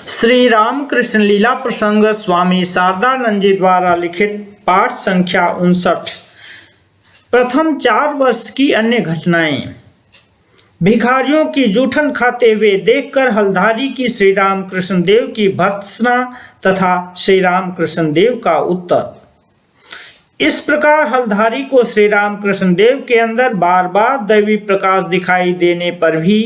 श्री रामकृष्ण लीला प्रसंग स्वामी शारदानंद जी द्वारा लिखित पाठ संख्या 59। प्रथम 4 वर्ष की अन्य घटनाएं। भिखारियों की जूठन खाते हुए देखकर हलधारी की श्री रामकृष्ण देव की भर्त्सना तथा श्री रामकृष्ण देव का उत्तर। इस प्रकार हलधारी को श्री रामकृष्ण देव के अंदर बार बार दैवी प्रकाश दिखाई देने पर भी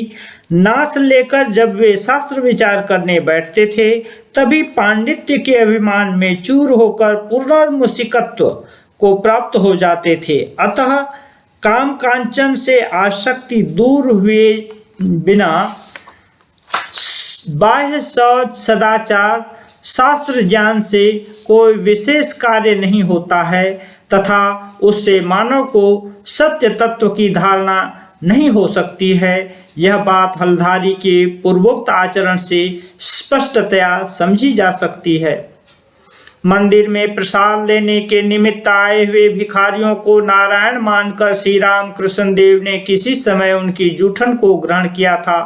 नाश लेकर जब वे शास्त्र विचार करने बैठते थे तभी पांडित्य के अभिमान में चूर होकर पुनर्मुसिकत्व को प्राप्त हो जाते थे। अतः काम कांचन से आसक्ति दूर हुए बिना बाह्य शौच सदाचार शास्त्र ज्ञान से कोई विशेष कार्य नहीं होता है तथा उससे मानव को सत्य तत्व की धारणा नहीं हो सकती है। यह बात हलधारी के पूर्वोक्त आचरण से स्पष्टतया समझी जा सकती है। मंदिर में प्रसाद लेने के निमित्त आए हुए भिखारियों को नारायण मानकर श्री रामकृष्ण देव ने किसी समय उनकी जूठन को ग्रहण किया था।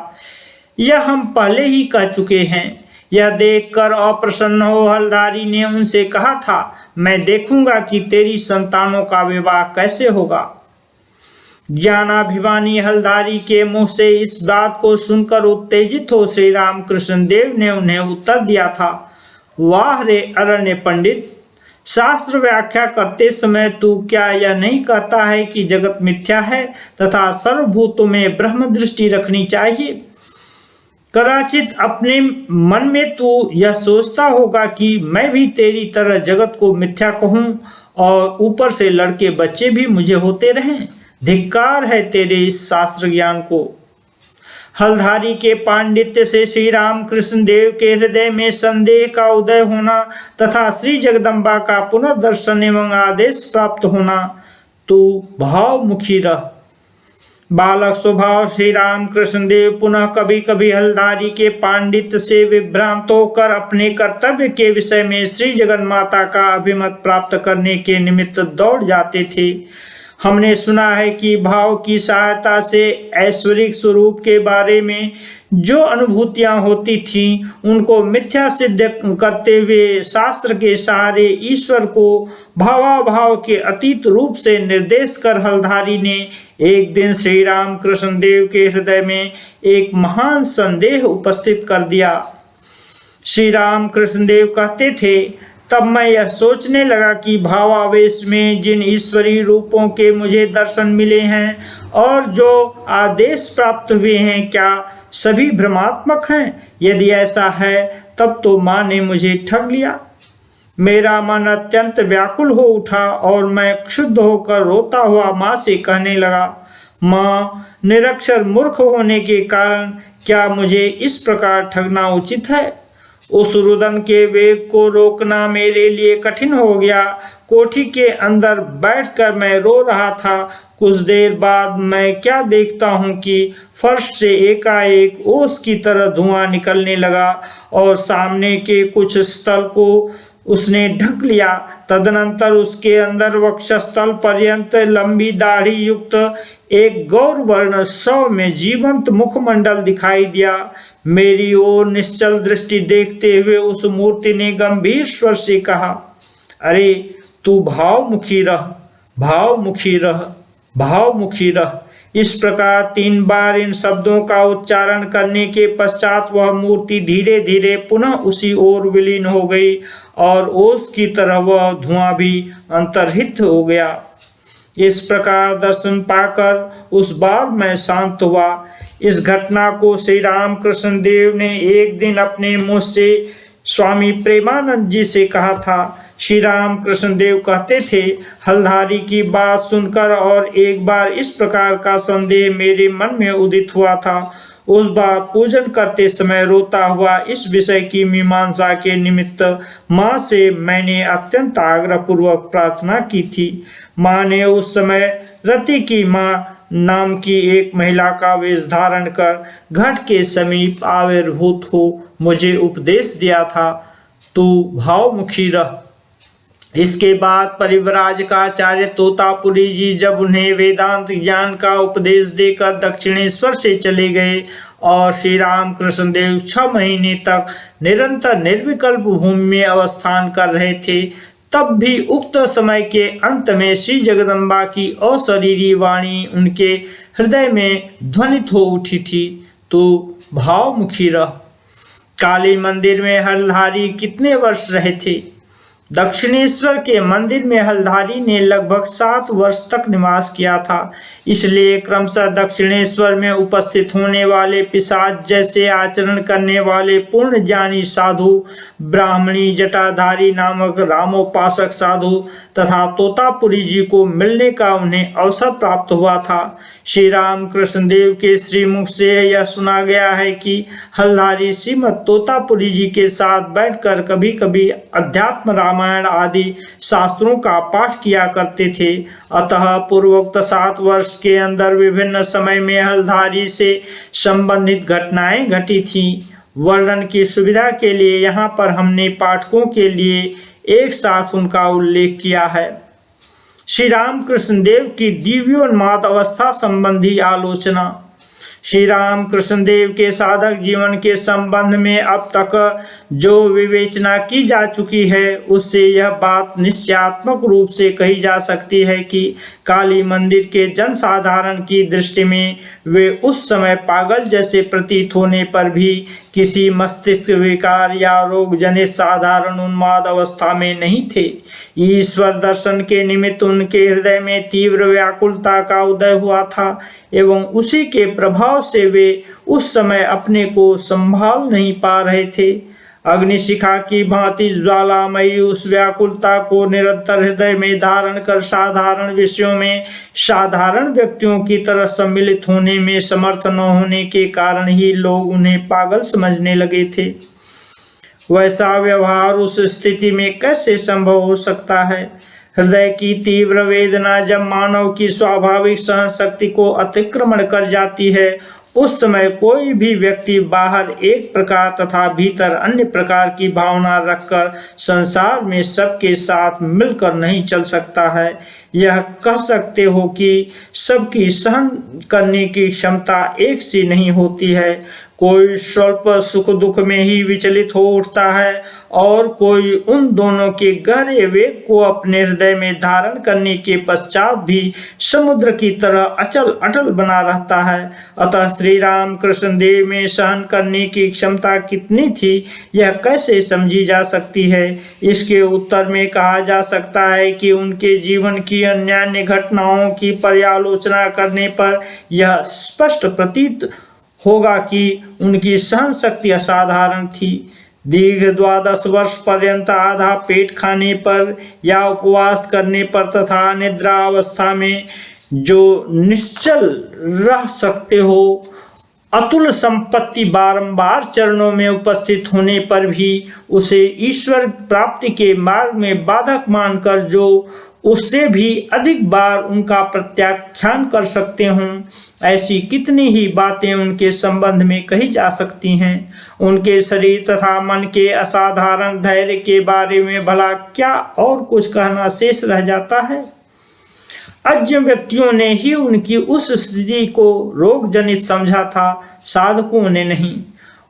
यह हम पहले ही कह चुके हैं। यह देखकर अप्रसन्न हो हलधारी ने उनसे कहा था, मैं देखूंगा कि तेरी संतानों का विवाह कैसे होगा। ज्ञानाभिमानी हलधारी के मुंह से इस बात को सुनकर उत्तेजित हो श्री रामकृष्ण देव ने उन्हें उत्तर दिया था, वाह रे अरण्य पंडित, शास्त्र व्याख्या करते समय तू क्या यह नहीं कहता है कि जगत मिथ्या है तथा सर्वभूतों में ब्रह्म दृष्टि रखनी चाहिए। कदाचित अपने मन में तू यह सोचता होगा कि मैं भी तेरी तरह जगत को मिथ्या कहूं और ऊपर से लड़के बच्चे भी मुझे होते रहें। धिक्कार है तेरे इस शास्त्र ज्ञान को। हलधारी के पांडित्य से श्री रामकृष्ण देव के हृदय में संदेह का उदय होना तथा श्री जगदम्बा का पुनर्दर्शन एवं आदेश प्राप्त होना। तू भावमुखी रह। बालक स्वभाव श्री रामकृष्ण देव पुनः कभी कभी हलधारी के पांडित्य से विभ्रांत होकर अपने कर्तव्य के विषय में श्री जगन्माता का अभिमत प्राप्त करने के निमित्त दौड़ जाते थे। हमने सुना है कि भाव की सहायता से ऐश्वरिक स्वरूप के बारे में जो अनुभूतियां होती थीं उनको मिथ्या सिद्ध करते हुए शास्त्र के सहारे ईश्वर को भावाभाव के अतीत रूप से निर्देश कर हलधारी ने एक दिन श्री रामकृष्ण देव के हृदय में एक महान संदेह उपस्थित कर दिया। श्री रामकृष्ण देव कहते थे, तब मैं यह सोचने लगा कि भावावेश में जिन ईश्वरीय रूपों के मुझे दर्शन मिले हैं और जो आदेश प्राप्त हुए हैं क्या सभी भ्रमात्मक हैं। यदि ऐसा है तब तो माँ ने मुझे ठग लिया। मेरा मन अत्यंत व्याकुल हो उठा और मैं क्षुब्ध होकर रोता हुआ माँ से कहने लगा, माँ, निरक्षर मूर्ख होने के कारण क्या मुझे इस प्रकार ठगना उचित है। उस रुदन के वेग को रोकना मेरे लिए कठिन हो गया। कोठी के अंदर बैठकर मैं रो रहा था। कुछ देर बाद मैं क्या देखता हूँ कि फर्श से एकाएक ओस की तरह धुआं निकलने लगा और सामने के कुछ स्थल को उसने ढक लिया। तदनंतर उसके अंदर वक्षस्थल पर्यंत लंबी दाढ़ी युक्त एक गौर वर्ण शव में जीवंत मुखमंडल दिखाई दिया। मेरी ओर निश्चल दृष्टि देखते हुए उस मूर्ति ने गंभीर स्वर से कहा, अरे तू भावमुखी रह, भावमुखी रह, भावमुखी रह। इस प्रकार 3 बार इन शब्दों का उच्चारण करने के पश्चात वह मूर्ति धीरे धीरे पुनः उसी ओर विलीन हो गई और ओस की तरह वह धुआं भी अंतर्हित हो गया। इस प्रकार दर्शन पाकर उस बार मैं शांत हुआ। इस घटना को श्री रामकृष्ण देव ने एक दिन अपने मुंह से स्वामी प्रेमानंद जी से कहा था। श्री रामकृष्ण देव कहते थे, हलधारी की बात सुनकर और एक बार इस प्रकार का संदेह मेरे मन में उदित हुआ था। उस बार पूजन करते समय रोता हुआ इस विषय की मीमांसा के निमित्त माँ से मैंने अत्यंत आग्रह पूर्वक प्रार्थना की थी। माँ ने उस समय रति की माँ नाम की एक महिला का वेश धारण कर घट के समीप आविर्भूत हो मुझे उपदेश दिया था, तू भावमुखी रह। इसके बाद परिव्राज का आचार्य तोतापुरी जी जब उन्हें वेदांत ज्ञान का उपदेश देकर दक्षिणेश्वर से चले गए और श्री राम कृष्ण देव 6 महीने तक निरंतर निर्विकल्प भूमि में अवस्थान कर रहे थे, तब भी उक्त समय के अंत में श्री जगदम्बा की अशरीरी वाणी उनके हृदय में ध्वनित हो उठी थी, तो भावमुखी रह। काली मंदिर में हलधारी कितने वर्ष रहे थे? दक्षिणेश्वर के मंदिर में हलधारी ने लगभग 7 वर्ष तक निवास किया था, इसलिए क्रमशः दक्षिणेश्वर में उपस्थित होने वाले पिशाच जैसे आचरण करने वाले पूर्ण ज्ञानी साधु, ब्राह्मणी जटाधारी नामक रामोपासक साधु तथा तोतापुरी जी को मिलने का उन्हें अवसर प्राप्त हुआ था। श्री राम कृष्ण देव के श्रीमुख से यह सुना गया है कि हलधारी श्रीमद तोतापुरी जी के साथ बैठकर कभी कभी अध्यात्म रामायण आदि शास्त्रों का पाठ किया करते थे। अतः पूर्वोक्त 7 वर्ष के अंदर विभिन्न समय में हलधारी से संबंधित घटनाएं घटी थीं। वर्णन की सुविधा के लिए यहाँ पर हमने पाठकों के लिए एक साथ उनका उल्लेख किया है। श्री राम कृष्ण देव की दिव्योन्माद अवस्था संबंधी आलोचना। श्री राम कृष्ण देव के साधक जीवन के संबंध में अब तक जो विवेचना की जा चुकी है, उससे यह बात निश्चयात्मक रूप से कही जा सकती है कि काली मंदिर के जनसाधारण की दृष्टि में वे उस समय पागल जैसे प्रतीत होने पर भी किसी मस्तिष्क विकार या रोग जनित साधारण उन्माद अवस्था में नहीं थे। ईश्वर दर्शन के निमित्त उनके हृदय में तीव्र व्याकुलता का उदय हुआ था एवं उसी के प्रभाव से वे उस समय अपने को संभाल नहीं पा रहे थे। अग्निशिखा की भांति ज्वालामयी उस व्याकुलता को निरंतर हृदय में धारण कर साधारण विषयों में साधारण व्यक्तियों की तरह सम्मिलित होने में समर्थ न होने के कारण ही लोग उन्हें पागल समझने लगे थे। वैसा व्यवहार उस स्थिति में कैसे संभव हो सकता है? हृदय की तीव्र वेदना जब मानव की स्वाभाविक सहन शक्ति को अतिक्रमण कर जाती है, उस समय कोई भी व्यक्ति बाहर एक प्रकार तथा भीतर अन्य प्रकार की भावना रखकर संसार में सबके साथ मिलकर नहीं चल सकता है। यह कह सकते हो कि सबकी सहन करने की क्षमता एक सी नहीं होती है। कोई स्वल्प सुख दुख में ही विचलित हो उठता है और कोई उन दोनों के गहरे वेग को अपने हृदय में धारण करने के पश्चात भी समुद्र की तरह अचल अटल बना रहता है। अतः श्री राम कृष्ण देव में सहन करने की क्षमता कितनी थी, यह कैसे समझी जा सकती है? इसके उत्तर में कहा जा सकता है कि उनके जीवन की अन्य घटनाओं की पर्यालोचना करने पर यह स्पष्ट प्रतीत होगा कि उनकी सहन शक्ति असाधारण थी। दीर्घ 12 वर्ष पर्यंत आधा पेट खाने पर या उपवास करने पर तथा निद्रा अवस्था में जो निश्चल रह सकते हो, अतुल संपत्ति बारंबार चरणों में उपस्थित होने पर भी उसे ईश्वर प्राप्ति के मार्ग में बाधक मानकर जो उससे भी अधिक बार उनका प्रत्याख्यान कर सकते हों, ऐसी कितनी ही बातें उनके संबंध में कही जा सकती हैं। उनके शरीर तथा मन के असाधारण धैर्य के बारे में भला क्या और कुछ कहना शेष रह जाता है? अज्ञ व्यक्तियों ने ही उनकी उस स्थिति को रोग जनित समझा था, साधकों ने नहीं।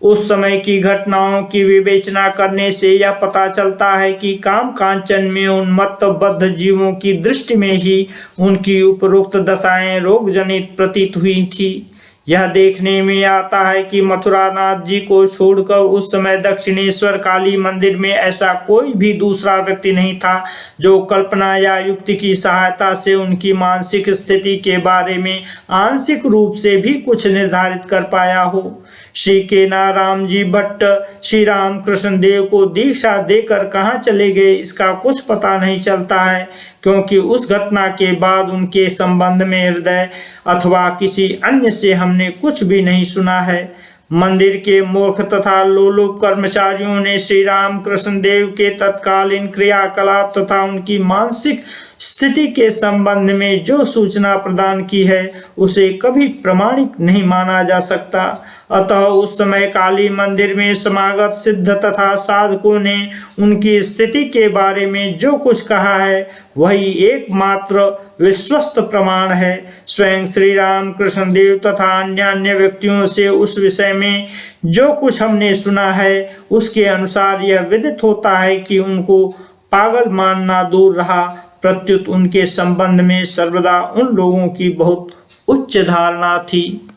उस समय की घटनाओं की विवेचना करने से यह पता चलता है कि काम कांचन में उन्मत्त बद्ध जीवों की दृष्टि में ही उनकी उपरोक्त दशाएं रोग जनित प्रतीत हुई थी। यह देखने में आता है कि मथुरानाथ जी को छोड़कर उस समय दक्षिणेश्वर काली मंदिर में ऐसा कोई भी दूसरा व्यक्ति नहीं था जो कल्पना या युक्ति की सहायता से उनकी मानसिक स्थिति के बारे में आंशिक रूप से भी कुछ निर्धारित कर पाया हो। श्री केनाराम जी भट्ट श्री राम कृष्ण देव को दीक्षा देकर कहाँ चले गए, इसका कुछ पता नहीं चलता है, क्योंकि उस घटना के बाद उनके संबंध में हृदय अथवा किसी अन्य से हमने कुछ भी नहीं सुना है। मंदिर के मूर्ख तथा लोलुप कर्मचारियों ने श्री राम कृष्ण देव के तत्कालीन क्रियाकलाप तथा उनकी मानसिक स्थिति के संबंध में जो सूचना प्रदान की है, उसे कभी प्रमाणिक नहीं माना जा सकता। अतः उस समय काली मंदिर में समागत सिद्ध तथा साधकों ने उनकी स्थिति के बारे में जो कुछ कहा है वही एकमात्र विश्वस्त प्रमाण है। स्वयं श्री राम कृष्ण देव तथा अन्य व्यक्तियों से उस विषय में जो कुछ हमने सुना है उसके अनुसार यह विदित होता है कि उनको पागल मानना दूर रहा, प्रत्युत उनके संबंध में सर्वदा उन लोगों की बहुत उच्च धारणा थी।